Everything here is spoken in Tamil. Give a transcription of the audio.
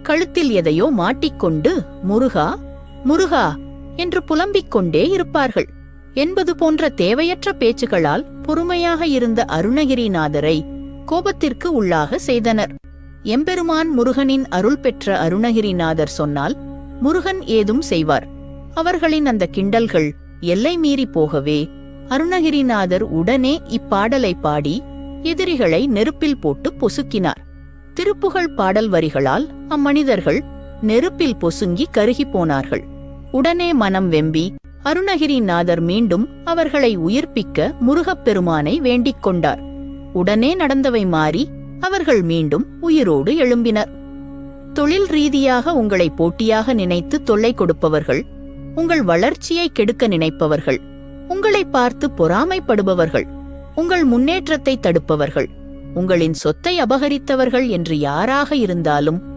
கழுத்தில் எதையோ மாட்டிக்கொண்டு முருகா முருகா என்று புலம்பிக் கொண்டே இருப்பார்கள் என்பது போன்ற தேவையற்ற பேச்சுகளால் பொறுமையாக இருந்த அருணகிரிநாதரை கோபத்திற்கு உள்ளாக செய்தனர். எம்பெருமான் முருகனின் அருள் பெற்ற அருணகிரிநாதர் சொன்னால் முருகன் ஏதும் செய்வார். அவர்களின் அந்த கிண்டல்கள் எல்லை மீறி போகவே அருணகிரிநாதர் உடனே இப்பாடலை பாடி எதிரிகளை நெருப்பில் போட்டு பொசுக்கினார். திருப்புகழ் பாடல் வரிகளால் அம்மனிதர்கள் நெருப்பில் பொசுங்கி கருகி போனார்கள். உடனே மனம் வெம்பி அருணகிரிநாதர் மீண்டும் அவர்களை உயிர்ப்பிக்க முருகப்பெருமானை வேண்டிக் கொண்டார். உடனே நடந்தவை மாறி அவர்கள் மீண்டும் உயிரோடு எழும்பினர். தொழில் ரீதியாக உங்களை போட்டியாக நினைத்து தொல்லை கொடுப்பவர்கள், உங்கள் வளர்ச்சியை கெடுக்க நினைப்பவர்கள், உங்களை பார்த்து பொறாமைப்படுபவர்கள், உங்கள் முன்னேற்றத்தை தடுப்பவர்கள், உங்களின் சொத்தை அபகரித்தவர்கள் என்று யாராக இருந்தாலும்